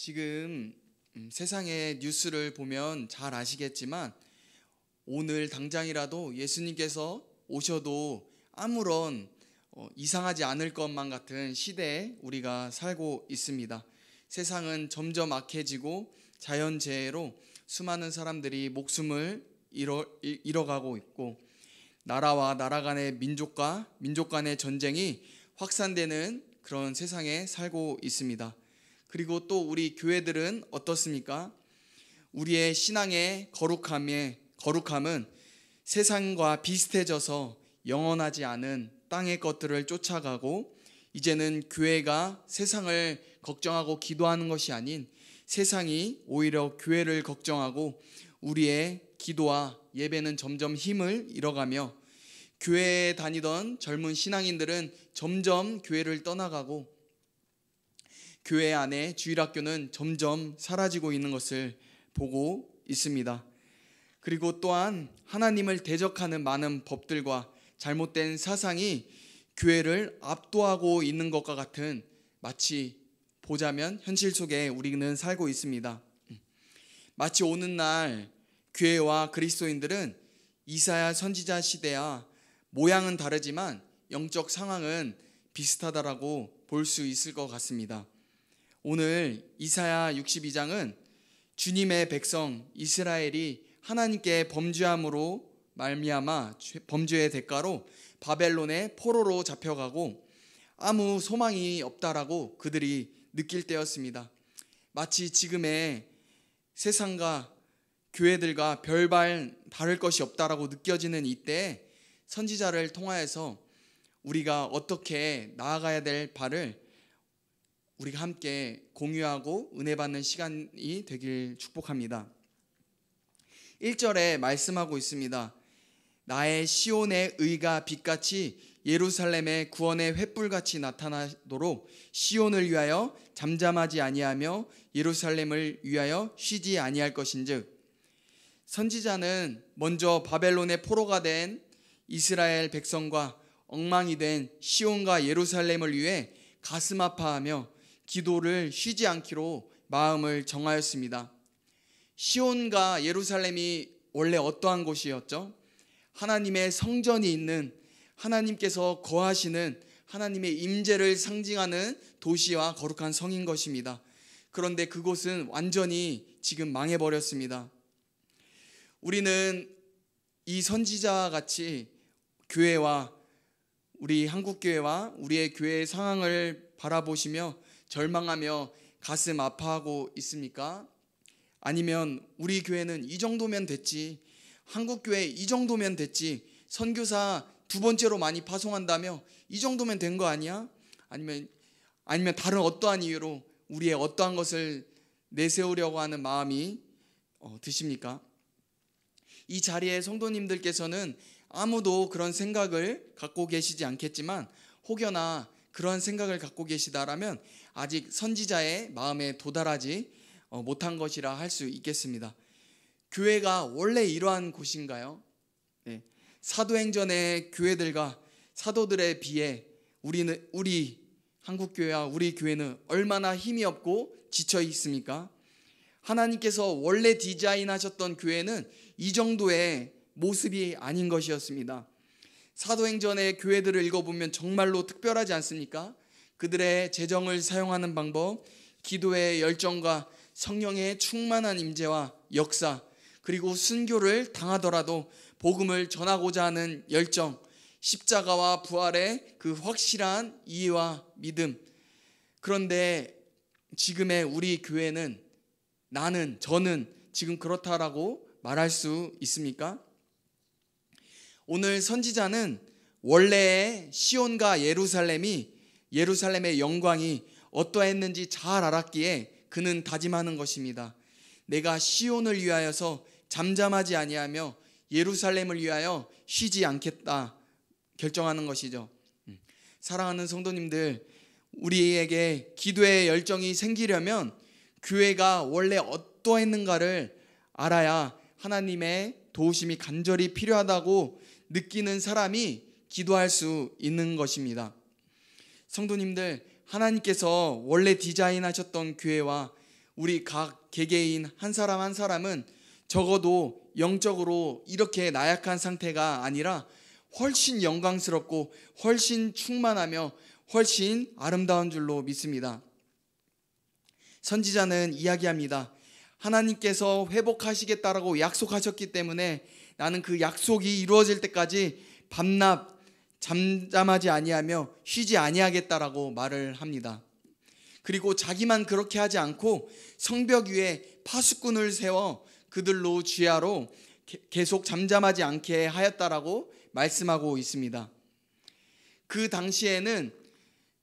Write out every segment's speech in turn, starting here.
지금 세상의 뉴스를 보면 잘 아시겠지만 오늘 당장이라도 예수님께서 오셔도 아무런 이상하지 않을 것만 같은 시대에 우리가 살고 있습니다. 세상은 점점 악해지고 자연재해로 수많은 사람들이 목숨을 잃어가고 있고 나라와 나라 간의 민족과 민족 간의 전쟁이 확산되는 그런 세상에 살고 있습니다. 그리고 또 우리 교회들은 어떻습니까? 우리의 신앙의 거룩함은 세상과 비슷해져서 영원하지 않은 땅의 것들을 쫓아가고 이제는 교회가 세상을 걱정하고 기도하는 것이 아닌 세상이 오히려 교회를 걱정하고 우리의 기도와 예배는 점점 힘을 잃어가며 교회에 다니던 젊은 신앙인들은 점점 교회를 떠나가고 교회 안에 주일학교는 점점 사라지고 있는 것을 보고 있습니다. 그리고 또한 하나님을 대적하는 많은 법들과 잘못된 사상이 교회를 압도하고 있는 것과 같은 마치 보자면 현실 속에 우리는 살고 있습니다. 마치 오는 날 교회와 그리스도인들은 이사야 선지자 시대와 모양은 다르지만 영적 상황은 비슷하다라고 볼 수 있을 것 같습니다. 오늘 이사야 62장은 주님의 백성 이스라엘이 하나님께 범죄함으로 말미암아 범죄의 대가로 바벨론의 포로로 잡혀가고 아무 소망이 없다라고 그들이 느낄 때였습니다. 마치 지금의 세상과 교회들과 별반 다를 것이 없다라고 느껴지는 이때에 선지자를 통하여서 우리가 어떻게 나아가야 될 바를 우리가 함께 공유하고 은혜 받는 시간이 되길 축복합니다. 1절에 말씀하고 있습니다. 나의 시온의 의가 빛같이 예루살렘의 구원의 횃불같이 나타나도록 시온을 위하여 잠잠하지 아니하며 예루살렘을 위하여 쉬지 아니할 것인즉. 선지자는 먼저 바벨론의 포로가 된 이스라엘 백성과 엉망이 된 시온과 예루살렘을 위해 가슴 아파하며 기도를 쉬지 않기로 마음을 정하였습니다. 시온과 예루살렘이 원래 어떠한 곳이었죠? 하나님의 성전이 있는 하나님께서 거하시는 하나님의 임재를 상징하는 도시와 거룩한 성인 것입니다. 그런데 그곳은 완전히 지금 망해버렸습니다. 우리는 이 선지자와 같이 교회와 우리 한국교회와 우리의 교회의 상황을 바라보시며 절망하며 가슴 아파하고 있습니까? 아니면 우리 교회는 이 정도면 됐지, 한국교회 이 정도면 됐지, 선교사 2번째로 많이 파송한다며 이 정도면 된 거 아니야? 아니면 다른 어떠한 이유로 우리의 어떠한 것을 내세우려고 하는 마음이 드십니까? 이 자리에 성도님들께서는 아무도 그런 생각을 갖고 계시지 않겠지만 혹여나 그런 생각을 갖고 계시다라면 아직 선지자의 마음에 도달하지 못한 것이라 할 수 있겠습니다. 교회가 원래 이러한 곳인가요? 네. 사도행전의 교회들과 사도들에 비해 우리 한국교회와 우리 교회는 얼마나 힘이 없고 지쳐 있습니까? 하나님께서 원래 디자인하셨던 교회는 이 정도의 모습이 아닌 것이었습니다. 사도행전의 교회들을 읽어보면 정말로 특별하지 않습니까? 그들의 재정을 사용하는 방법, 기도의 열정과 성령의 충만한 임재와 역사, 그리고 순교를 당하더라도 복음을 전하고자 하는 열정, 십자가와 부활의 그 확실한 이해와 믿음. 그런데 지금의 우리 교회는 저는 지금 그렇다라고 말할 수 있습니까? 오늘 선지자는 원래의 시온과 예루살렘의 영광이 어떠했는지 잘 알았기에 그는 다짐하는 것입니다. 내가 시온을 위하여서 잠잠하지 아니하며 예루살렘을 위하여 쉬지 않겠다 결정하는 것이죠. 사랑하는 성도님들, 우리에게 기도의 열정이 생기려면 교회가 원래 어떠했는가를 알아야 하나님의 도우심이 간절히 필요하다고 느끼는 사람이 기도할 수 있는 것입니다. 성도님들, 하나님께서 원래 디자인하셨던 교회와 우리 각 개개인 한 사람 한 사람은 적어도 영적으로 이렇게 나약한 상태가 아니라 훨씬 영광스럽고 훨씬 충만하며 훨씬 아름다운 줄로 믿습니다. 선지자는 이야기합니다. 하나님께서 회복하시겠다라고 약속하셨기 때문에 나는 그 약속이 이루어질 때까지 밤낮 잠잠하지 아니하며 쉬지 아니하겠다라고 말을 합니다. 그리고 자기만 그렇게 하지 않고 성벽 위에 파수꾼을 세워 그들로 주야로 계속 잠잠하지 않게 하였다라고 말씀하고 있습니다. 그 당시에는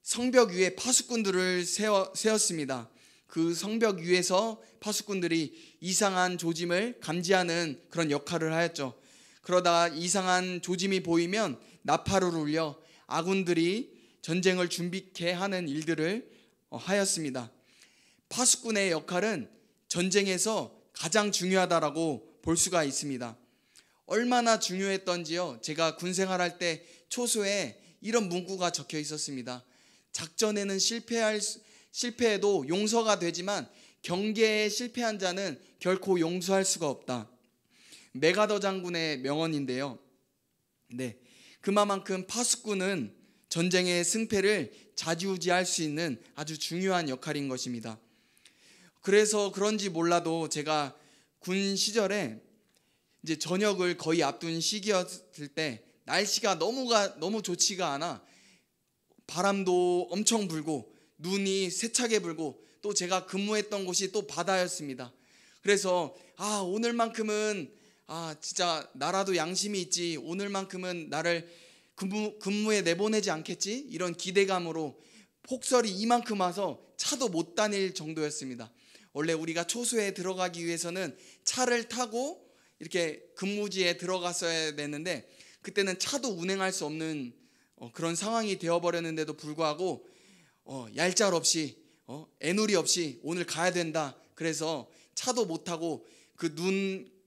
성벽 위에 파수꾼들을 세웠습니다. 그 성벽 위에서 파수꾼들이 이상한 조짐을 감지하는 그런 역할을 하였죠. 그러다가 이상한 조짐이 보이면 나팔을 울려 아군들이 전쟁을 준비케 하는 일들을 하였습니다. 파수꾼의 역할은 전쟁에서 가장 중요하다라고 볼 수가 있습니다. 얼마나 중요했던지요. 제가 군생활할 때 초소에 이런 문구가 적혀 있었습니다. 작전에는 실패해도 용서가 되지만 경계에 실패한 자는 결코 용서할 수가 없다. 메가더 장군의 명언인데요. 네, 그만큼 파수꾼은 전쟁의 승패를 좌지우지할 수 있는 아주 중요한 역할인 것입니다. 그래서 그런지 몰라도 제가 군 시절에 이제 전역을 거의 앞둔 시기였을 때 날씨가 너무 좋지가 않아 바람도 엄청 불고 눈이 세차게 불고 또 제가 근무했던 곳이 또 바다였습니다. 그래서 오늘만큼은 진짜 나라도 양심이 있지, 오늘만큼은 나를 근무에 내보내지 않겠지, 이런 기대감으로 폭설이 이만큼 와서 차도 못 다닐 정도였습니다. 원래 우리가 초소에 들어가기 위해서는 차를 타고 이렇게 근무지에 들어갔어야 되는데 그때는 차도 운행할 수 없는 그런 상황이 되어버렸는데도 불구하고 얄짤없이 애누리 없이 오늘 가야 된다. 그래서 차도 못 타고 그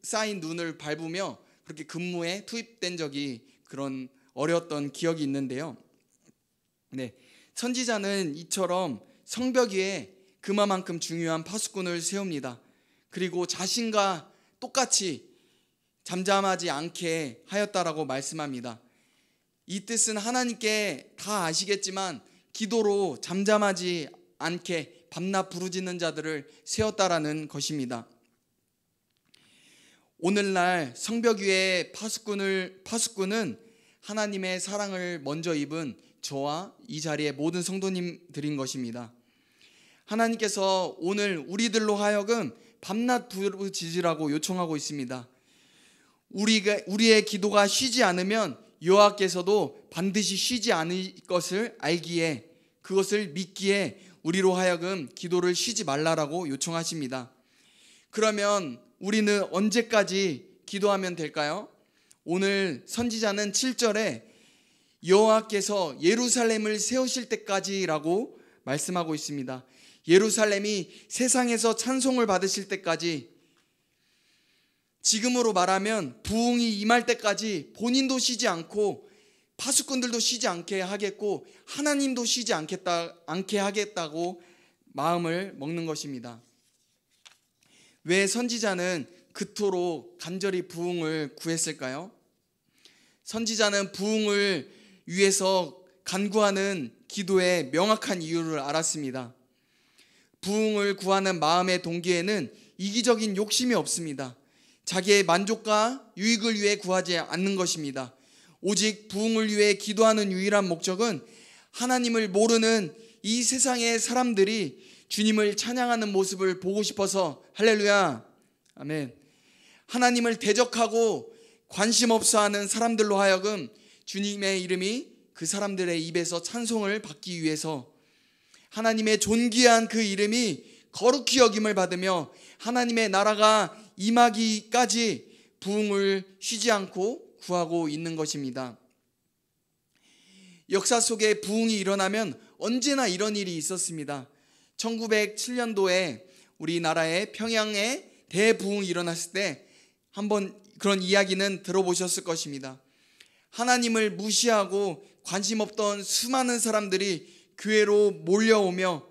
쌓인 눈을 밟으며 그렇게 근무에 투입된 적이 그런 어려웠던 기억이 있는데요. 네, 선지자는 이처럼 성벽 위에 그만큼 중요한 파수꾼을 세웁니다. 그리고 자신과 똑같이 잠잠하지 않게 하였다라고 말씀합니다. 이 뜻은 하나님께 다 아시겠지만 기도로 잠잠하지 않게 밤낮 부르짖는 자들을 세웠다라는 것입니다. 오늘날 성벽 위에 파수꾼은 하나님의 사랑을 먼저 입은 저와 이 자리의 모든 성도님들인 것입니다. 하나님께서 오늘 우리들로 하여금 밤낮 부르짖으라고 요청하고 있습니다. 우리의 기도가 쉬지 않으면 여호와께서도 반드시 쉬지 않을 것을 알기에 그것을 믿기에 우리로 하여금 기도를 쉬지 말라라고 요청하십니다. 그러면 우리는 언제까지 기도하면 될까요? 오늘 선지자는 7절에 여호와께서 예루살렘을 세우실 때까지라고 말씀하고 있습니다. 예루살렘이 세상에서 찬송을 받으실 때까지, 지금으로 말하면 부흥이 임할 때까지 본인도 쉬지 않고 파수꾼들도 쉬지 않게 하겠고 하나님도 쉬지 않게 하겠다고 마음을 먹는 것입니다. 왜 선지자는 그토록 간절히 부흥을 구했을까요? 선지자는 부흥을 위해서 간구하는 기도의 명확한 이유를 알았습니다. 부흥을 구하는 마음의 동기에는 이기적인 욕심이 없습니다. 자기의 만족과 유익을 위해 구하지 않는 것입니다. 오직 부흥을 위해 기도하는 유일한 목적은 하나님을 모르는 이 세상의 사람들이 주님을 찬양하는 모습을 보고 싶어서, 할렐루야, 아멘. 하나님을 대적하고 관심 없어 하는 사람들로 하여금 주님의 이름이 그 사람들의 입에서 찬송을 받기 위해서, 하나님의 존귀한 그 이름이 거룩히 여김을 받으며 하나님의 나라가 임하기까지 부흥을 쉬지 않고 구하고 있는 것입니다. 역사 속에 부흥이 일어나면 언제나 이런 일이 있었습니다. 1907년도에 우리나라의 평양에 대부흥이 일어났을 때 한번 그런 이야기는 들어보셨을 것입니다. 하나님을 무시하고 관심 없던 수많은 사람들이 교회로 몰려오며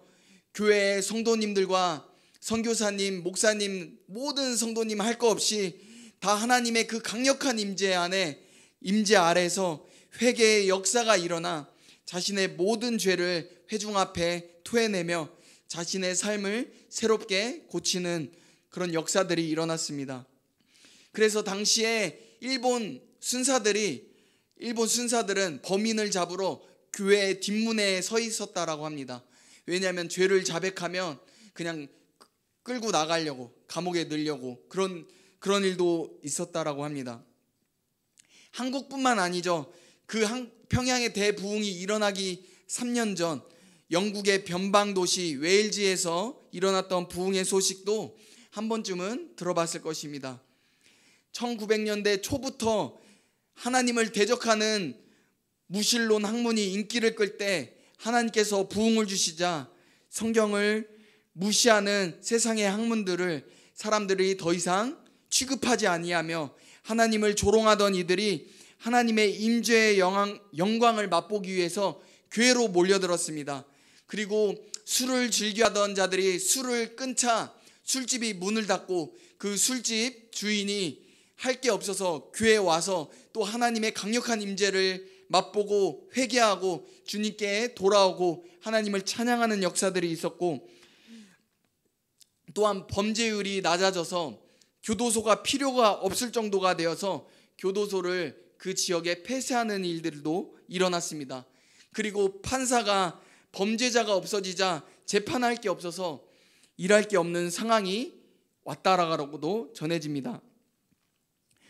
교회의 성도님들과 선교사님, 목사님, 모든 성도님 할 거 없이 다 하나님의 그 강력한 임재 아래서 회개의 역사가 일어나 자신의 모든 죄를 회중 앞에 토해내며 자신의 삶을 새롭게 고치는 그런 역사들이 일어났습니다. 그래서 당시에 일본 순사들은 범인을 잡으러 교회 뒷문에 서 있었다라고 합니다. 왜냐하면 죄를 자백하면 그냥 끌고 나가려고, 감옥에 넣으려고 그런 일도 있었다라고 합니다. 한국뿐만 아니죠. 그 평양의 대부흥이 일어나기 3년 전 영국의 변방 도시 웨일즈에서 일어났던 부흥의 소식도 한 번쯤은 들어봤을 것입니다. 1900년대 초부터 하나님을 대적하는 무신론 학문이 인기를 끌 때 하나님께서 부흥을 주시자 성경을 무시하는 세상의 학문들을 사람들이 더 이상 취급하지 아니하며 하나님을 조롱하던 이들이 하나님의 임재의 영광을 맛보기 위해서 교회로 몰려들었습니다. 그리고 술을 즐겨하던 자들이 술을 끊자 술집이 문을 닫고 그 술집 주인이 할 게 없어서 교회에 와서 또 하나님의 강력한 임재를 맛보고 회개하고 주님께 돌아오고 하나님을 찬양하는 역사들이 있었고, 또한 범죄율이 낮아져서 교도소가 필요가 없을 정도가 되어서 교도소를 그 지역에 폐쇄하는 일들도 일어났습니다. 그리고 판사가 범죄자가 없어지자 재판할 게 없어서 일할 게 없는 상황이 왔다라고도 전해집니다.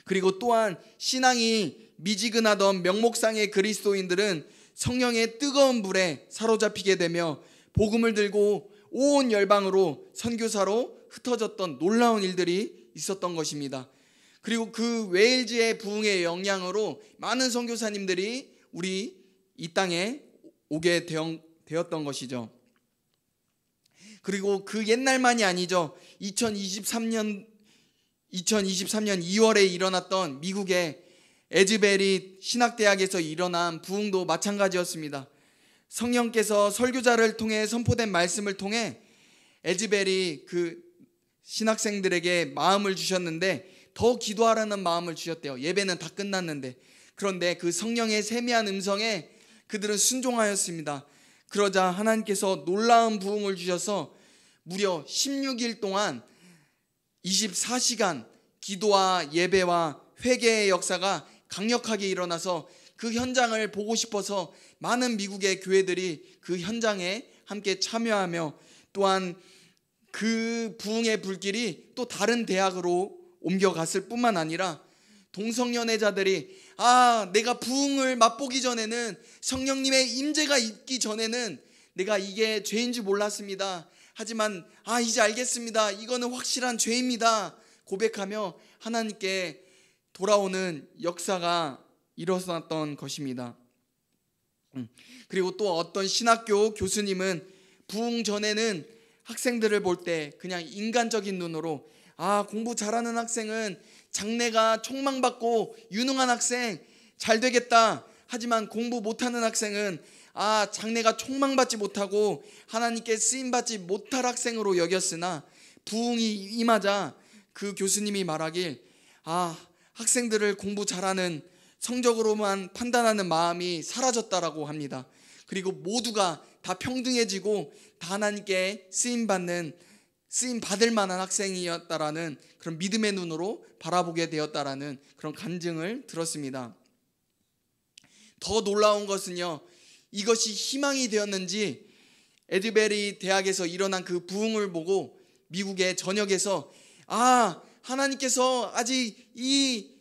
그리고 또한 신앙이 미지근하던 명목상의 그리스도인들은 성령의 뜨거운 불에 사로잡히게 되며 복음을 들고 온 열방으로 선교사로 흩어졌던 놀라운 일들이 있었던 것입니다. 그리고 그 웨일즈의 부흥의 영향으로 많은 선교사님들이 우리 이 땅에 오게 되었던 것이죠. 그리고 그 옛날만이 아니죠. 2023년 2월에 일어났던 미국의 에즈베리 신학대학에서 일어난 부흥도 마찬가지였습니다. 성령께서 설교자를 통해 선포된 말씀을 통해 에즈베리 그 신학생들에게 마음을 주셨는데 더 기도하라는 마음을 주셨대요. 예배는 다 끝났는데. 그런데 그 성령의 세미한 음성에 그들은 순종하였습니다. 그러자 하나님께서 놀라운 부흥을 주셔서 무려 16일 동안 24시간 기도와 예배와 회개의 역사가 강력하게 일어나서 그 현장을 보고 싶어서 많은 미국의 교회들이 그 현장에 함께 참여하며, 또한 그 부흥의 불길이 또 다른 대학으로 옮겨갔을 뿐만 아니라 동성연애자들이 내가 부흥을 맛보기 전에는, 성령님의 임재가 있기 전에는 내가 이게 죄인 줄 몰랐습니다. 하지만 이제 알겠습니다. 이거는 확실한 죄입니다. 고백하며 하나님께 돌아오는 역사가 일어났던 것입니다. 그리고 또 어떤 신학교 교수님은 부흥 전에는 학생들을 볼 때 그냥 인간적인 눈으로 공부 잘하는 학생은 장래가 촉망받고 유능한 학생 잘 되겠다. 하지만 공부 못하는 학생은 장래가 촉망받지 못하고 하나님께 쓰임받지 못할 학생으로 여겼으나 부흥이 임하자 그 교수님이 말하길 학생들을 공부 잘하는 성적으로만 판단하는 마음이 사라졌다라고 합니다. 그리고 모두가 다 평등해지고 다 하나님께 쓰임받을 만한 학생이었다라는 그런 믿음의 눈으로 바라보게 되었다라는 그런 간증을 들었습니다. 더 놀라운 것은요, 이것이 희망이 되었는지 에즈베리 대학에서 일어난 그 부흥을 보고 미국의 전역에서 하나님께서 아직 이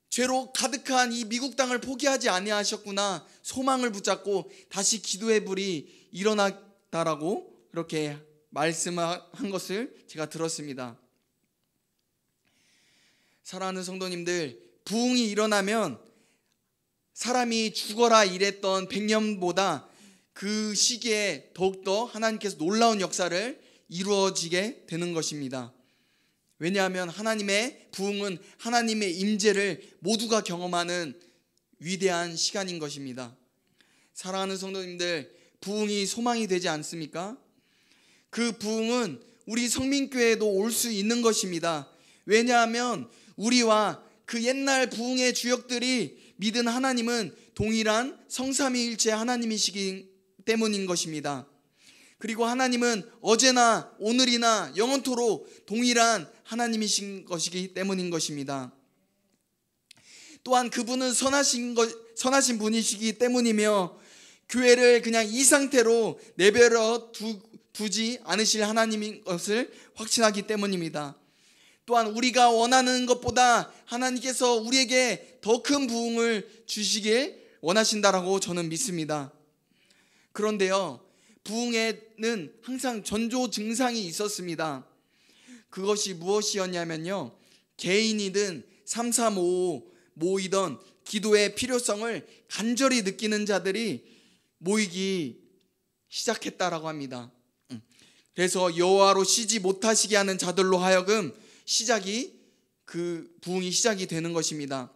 죄로 가득한 이 미국 땅을 포기하지 아니하셨구나, 소망을 붙잡고 다시 기도의 불이 일어났다라고 그렇게 말씀한 것을 제가 들었습니다. 사랑하는 성도님들, 부흥이 일어나면 사람이 죽어라 이랬던 100년보다 그 시기에 더욱더 하나님께서 놀라운 역사를 이루어지게 되는 것입니다. 왜냐하면 하나님의 부흥은 하나님의 임재를 모두가 경험하는 위대한 시간인 것입니다. 사랑하는 성도님들, 부흥이 소망이 되지 않습니까? 그 부흥은 우리 성민교회에도 올 수 있는 것입니다. 왜냐하면 우리와 그 옛날 부흥의 주역들이 믿은 하나님은 동일한 성삼위일체 하나님이시기 때문인 것입니다. 그리고 하나님은 어제나 오늘이나 영원토록 동일한 하나님이신 것이기 때문인 것입니다. 또한 그분은 선하신 분이시기 때문이며 교회를 그냥 이 상태로 내버려 두지 않으실 하나님인 것을 확신하기 때문입니다. 또한 우리가 원하는 것보다 하나님께서 우리에게 더 큰 부흥을 주시길 원하신다라고 저는 믿습니다. 그런데요, 부흥에는 항상 전조 증상이 있었습니다. 그것이 무엇이었냐면요, 개인이든 335 모이던 기도의 필요성을 간절히 느끼는 자들이 모이기 시작했다라고 합니다. 그래서 여호와로 쉬지 못하시게 하는 자들로 하여금 그 부흥이 시작이 되는 것입니다.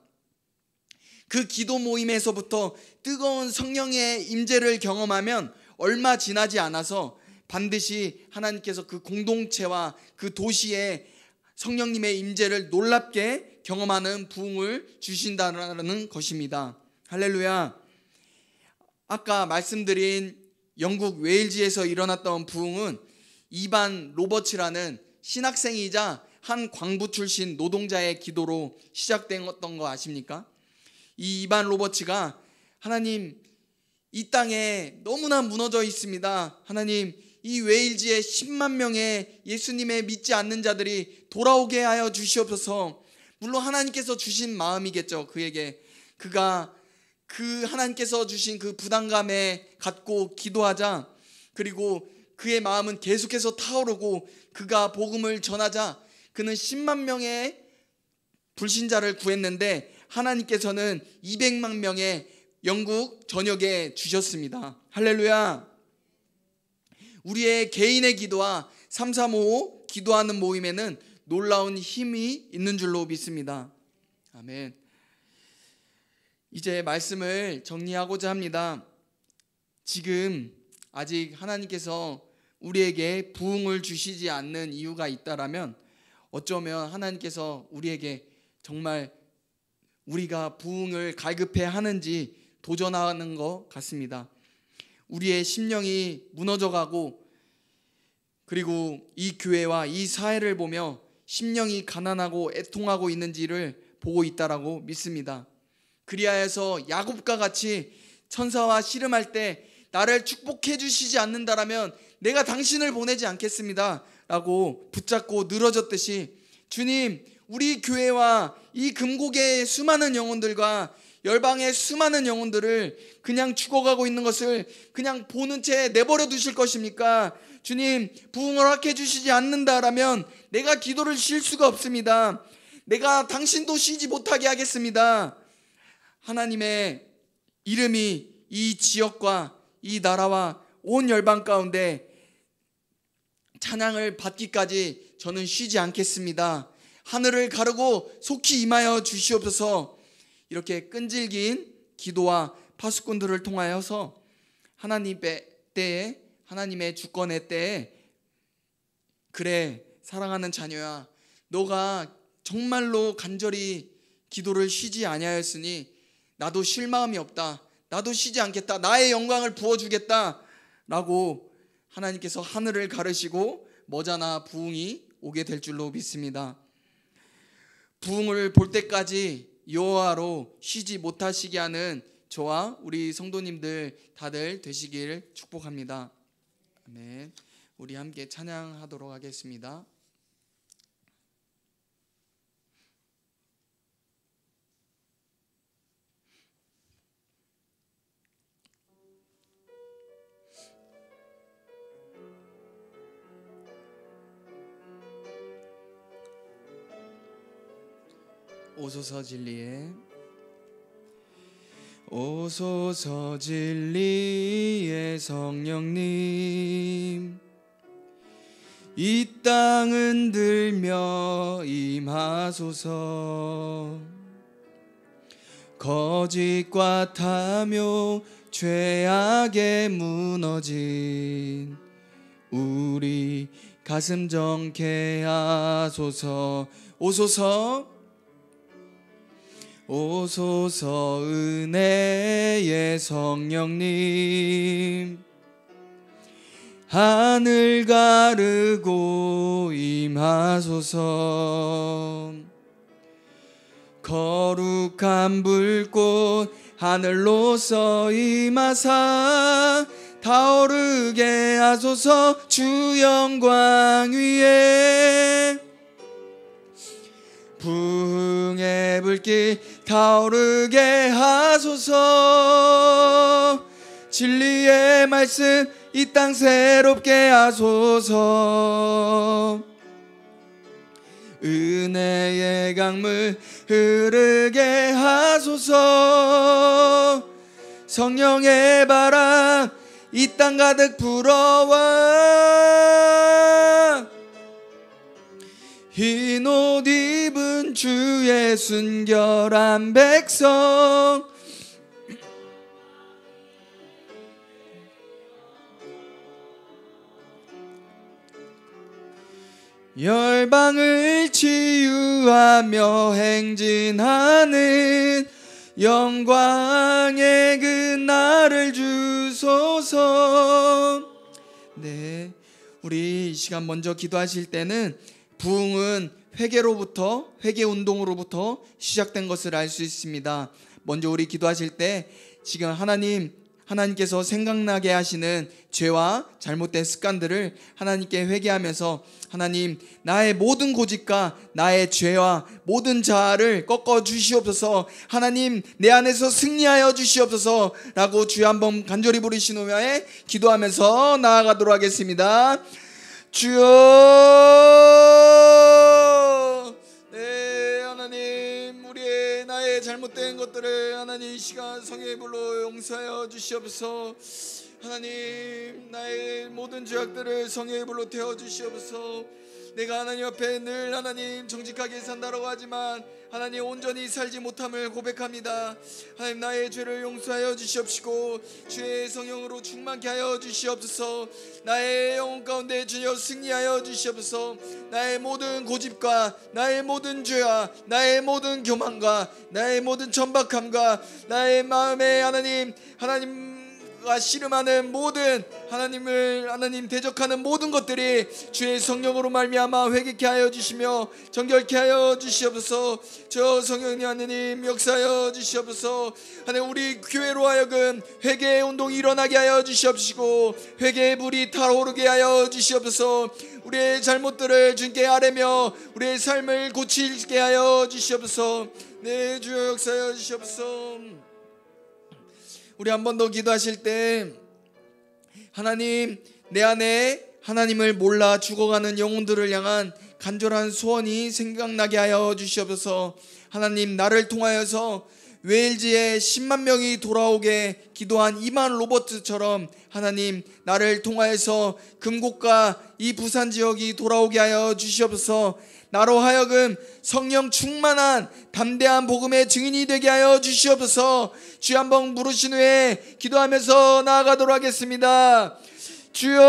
그 기도 모임에서부터 뜨거운 성령의 임재를 경험하면 얼마 지나지 않아서 반드시 하나님께서 그 공동체와 그 도시에 성령님의 임재를 놀랍게 경험하는 부흥을 주신다는 것입니다. 할렐루야. 아까 말씀드린 영국 웨일즈에서 일어났던 부흥은 이반 로버츠라는 신학생이자 한 광부 출신 노동자의 기도로 시작됐던 거 아십니까? 이 이반 로버츠가 하나님, 이 땅에 너무나 무너져 있습니다. 하나님, 이 웨일즈에 10만 명의 예수님에 믿지 않는 자들이 돌아오게 하여 주시옵소서. 물론 하나님께서 주신 마음이겠죠. 그에게 그가 그 하나님께서 주신 그 부담감에 갖고 기도하자, 그리고 그의 마음은 계속해서 타오르고 그가 복음을 전하자 그는 10만 명의 불신자를 구했는데 하나님께서는 200만 명의 영국 전역에 주셨습니다. 할렐루야. 우리의 개인의 기도와 335 기도하는 모임에는 놀라운 힘이 있는 줄로 믿습니다. 아멘. 이제 말씀을 정리하고자 합니다. 지금 아직 하나님께서 우리에게 부흥을 주시지 않는 이유가 있다라면 어쩌면 하나님께서 우리에게 정말 우리가 부흥을 갈급해 하는지 도전하는 것 같습니다. 우리의 심령이 무너져가고 그리고 이 교회와 이 사회를 보며 심령이 가난하고 애통하고 있는지를 보고 있다라고 믿습니다. 그리하여서 야곱과 같이 천사와 씨름할 때 나를 축복해 주시지 않는다라면 내가 당신을 보내지 않겠습니다 라고 붙잡고 늘어졌듯이 주님, 우리 교회와 이 금고계의 수많은 영혼들과 열방의 수많은 영혼들을 그냥 죽어가고 있는 것을 그냥 보는 채 내버려 두실 것입니까? 주님, 부흥을 허락해 주시지 않는다라면 내가 기도를 쉴 수가 없습니다. 내가 당신도 쉬지 못하게 하겠습니다. 하나님의 이름이 이 지역과 이 나라와 온 열방 가운데 찬양을 받기까지 저는 쉬지 않겠습니다. 하늘을 가르고 속히 임하여 주시옵소서. 이렇게 끈질긴 기도와 파수꾼들을 통하여서 하나님의 때에, 하나님의 주권의 때에, 그래 사랑하는 자녀야, 너가 정말로 간절히 기도를 쉬지 아니하였으니 나도 쉴 마음이 없다, 나도 쉬지 않겠다, 나의 영광을 부어주겠다 라고 하나님께서 하늘을 가르시고 머자나 부흥이 오게 될 줄로 믿습니다. 부흥을 볼 때까지 여호와로 쉬지 못하시게 하는 저와 우리 성도님들 다들 되시길 축복합니다. 아멘. 우리 함께 찬양하도록 하겠습니다. 오소서 진리의 오소서 진리의 성령님, 이 땅 흔들며 임하소서. 거짓과 탐욕 죄악에 무너진 우리 가슴 정케 하소서. 오소서 오소서 은혜의 성령님, 하늘 가르고 임하소서. 거룩한 불꽃 하늘로서 임하사 타오르게 하소서. 주 영광 위에 부흥의 불길 타오르게 하소서. 진리의 말씀 이 땅 새롭게 하소서. 은혜의 강물 흐르게 하소서. 성령의 바람 이 땅 가득 불어와 흰 옷 입은 주의 순결한 백성, 열방을 치유하며 행진하는 영광의 그 날을 주소서. 네, 우리 이 시간 먼저 기도하실 때는 부흥은 회개로부터, 회개 운동으로부터 시작된 것을 알 수 있습니다. 먼저 우리 기도하실 때 지금 하나님께서 생각나게 하시는 죄와 잘못된 습관들을 하나님께 회개하면서, 하나님, 나의 모든 고집과 나의 죄와 모든 자아를 꺾어 주시옵소서. 하나님, 내 안에서 승리하여 주시옵소서 라고 주여 한번 간절히 부르신 후에 기도하면서 나아가도록 하겠습니다. 주여, 네, 하나님, 나의 잘못된 것들을 하나님 이 시간 성령의 불로 용서하여 주시옵소서. 하나님, 나의 모든 죄악들을 성령의 불로 태워 주시옵소서. 내가 하나님 앞에 늘 하나님 정직하게 산다라고 하지만 하나님 온전히 살지 못함을 고백합니다. 하나님, 나의 죄를 용서하여 주시옵시고 주의 성령으로 충만케 하여 주시옵소서. 나의 영혼 가운데 주여 승리하여 주시옵소서. 나의 모든 고집과 나의 모든 죄와 나의 모든 교만과 나의 모든 천박함과 나의 마음에 하나님과 씨름하는 모든 하나님을 대적하는 모든 것들이 주의 성령으로 말미암아 회개케 하여 주시며 정결케 하여 주시옵소서. 저 성령님 하나님 역사하여 주시옵소서. 하나님, 우리 교회로 하여금 회개의 운동이 일어나게 하여 주시옵시고 회개의 불이 타오르게 하여 주시옵소서. 우리의 잘못들을 주께 아뢰며 우리의 삶을 고치게 하여 주시옵소서. 네, 주여 역사하여 주시옵소서. 우리 한 번 더 기도하실 때, 하나님, 내 안에 하나님을 몰라 죽어가는 영혼들을 향한 간절한 소원이 생각나게 하여 주시옵소서. 하나님, 나를 통하여서 웨일즈에 10만 명이 돌아오게 기도한 이만 로버트처럼 하나님, 나를 통하여서 금곡과 이 부산 지역이 돌아오게 하여 주시옵소서. 나로 하여금 성령 충만한 담대한 복음의 증인이 되게 하여 주시옵소서. 주여 한번 부르신 후에 기도하면서 나아가도록 하겠습니다. 주여,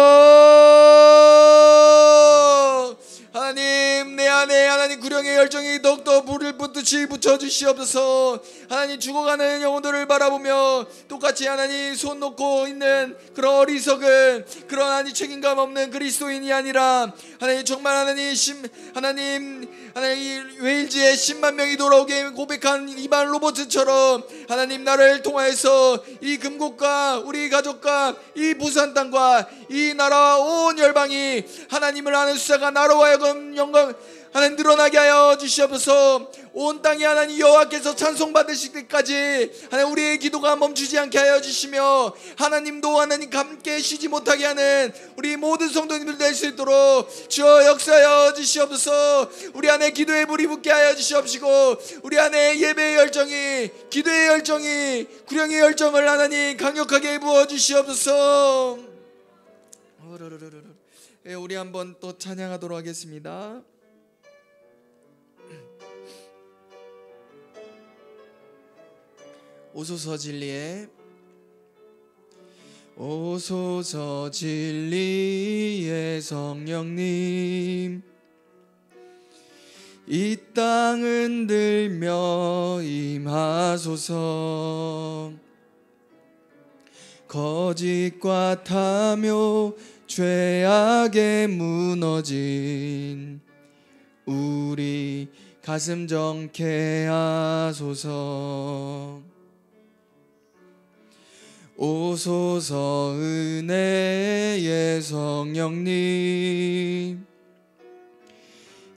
하나님, 내 안에 하나님 구령의 열정이 더욱더 불을 붙듯이 붙여주시옵소서. 하나님, 죽어가는 영혼들을 바라보며 똑같이 하나님 손 놓고 있는 그런 어리석은 그런 하나님 책임감 없는 그리스도인이 아니라 하나님 정말 하나님 웨일즈에 10만 명이 돌아오게 고백한 이반 로버트처럼 하나님, 나를 통하여서 이 금곡과 우리 가족과 이 부산 땅과 이 나라와 온 열방이 하나님을 아는 수사가 나로 하여금 영광 하나님 늘어나게 하여 주시옵소서. 온 땅이 하나님 여호와께서 찬송 받으실 때까지 하나님 우리의 기도가 멈추지 않게 하여 주시며 하나님도 하나님 함께 쉬지 못하게 하는 우리 모든 성도님들 될 수 있도록 주여 역사하여 주시옵소서. 우리 안에 기도의 불이 붙게 하여 주시옵시고 우리 안에 예배의 열정이, 기도의 열정이, 구령의 열정을 하나님 강력하게 부어 주시옵소서. 우리 한번 또 찬양하도록 하겠습니다. 오소서 진리에 오소서 진리의 성령님, 이 땅 흔들며 임하소서. 거짓과 탐욕 죄악에 무너진 우리 가슴 정케 하소서. 오소서 은혜의 성령님,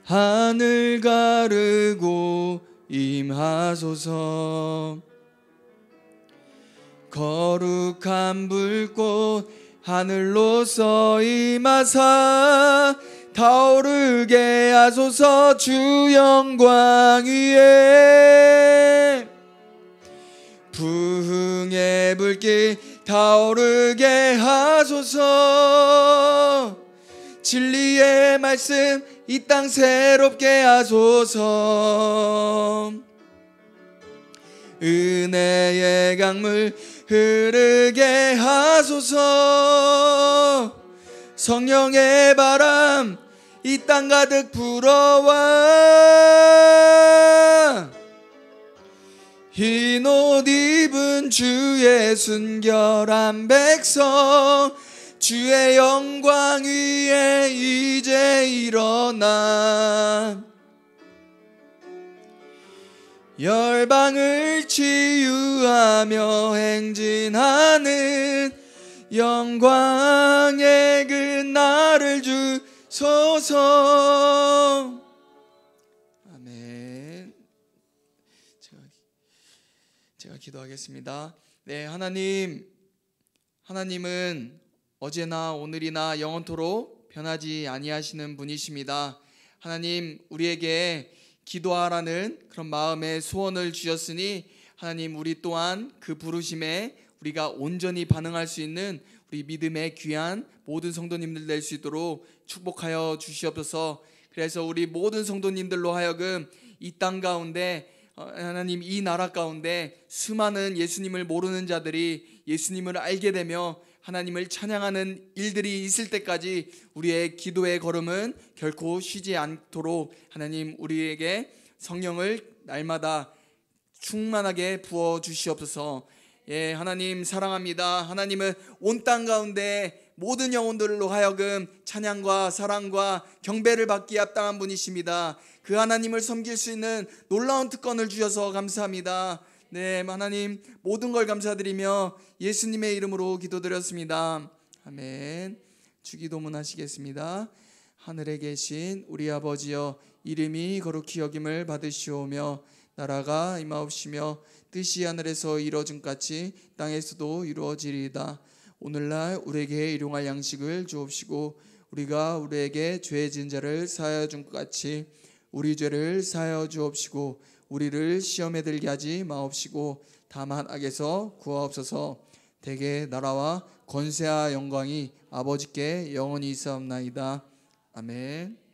하늘 가르고 임하소서. 거룩한 불꽃 하늘로서 임하사 타오르게 하소서. 주 영광 위에 부흥의 불길 타오르게 하소서. 진리의 말씀 이 땅 새롭게 하소서. 은혜의 강물 흐르게 하소서. 성령의 바람 이 땅 가득 불어와 흰 옷 입은 주의 순결한 백성, 주의 영광 위에 이제 일어나 열방을 치유하며 행진하는 영광의 그 날을 주소서. 아멘. 제가 기도하겠습니다. 네, 하나님은 어제나 오늘이나 영원토록 변하지 아니하시는 분이십니다. 하나님, 우리에게 기도하라는 그런 마음의 소원을 주셨으니 하나님, 우리 또한 그 부르심에 우리가 온전히 반응할 수 있는 우리 믿음의 귀한 모든 성도님들 될 수 있도록 축복하여 주시옵소서. 그래서 우리 모든 성도님들로 하여금 이 땅 가운데 하나님, 이 나라 가운데 수많은 예수님을 모르는 자들이 예수님을 알게 되며 하나님을 찬양하는 일들이 있을 때까지 우리의 기도의 걸음은 결코 쉬지 않도록 하나님, 우리에게 성령을 날마다 충만하게 부어 주시옵소서. 예, 하나님 사랑합니다. 하나님은 온 땅 가운데 모든 영혼들로 하여금 찬양과 사랑과 경배를 받기에 합당한 분이십니다. 그 하나님을 섬길 수 있는 놀라운 특권을 주셔서 감사합니다. 네, 하나님 모든 걸 감사드리며 예수님의 이름으로 기도드렸습니다. 아멘. 주기도문 하시겠습니다. 하늘에 계신 우리 아버지여, 이름이 거룩히 여김을 받으시오며 나라가 임하옵시며 뜻이 하늘에서 이루어진 같이 땅에서도 이루어지리이다. 오늘날 우리에게 일용할 양식을 주옵시고 우리가 우리에게 죄 지은 자를 사하여 준 것 같이 우리 죄를 사하여 주옵시고 우리를 시험에 들게 하지 마옵시고 다만 악에서 구하옵소서. 대개 나라와 권세와 영광이 아버지께 영원히 있사옵나이다. 아멘.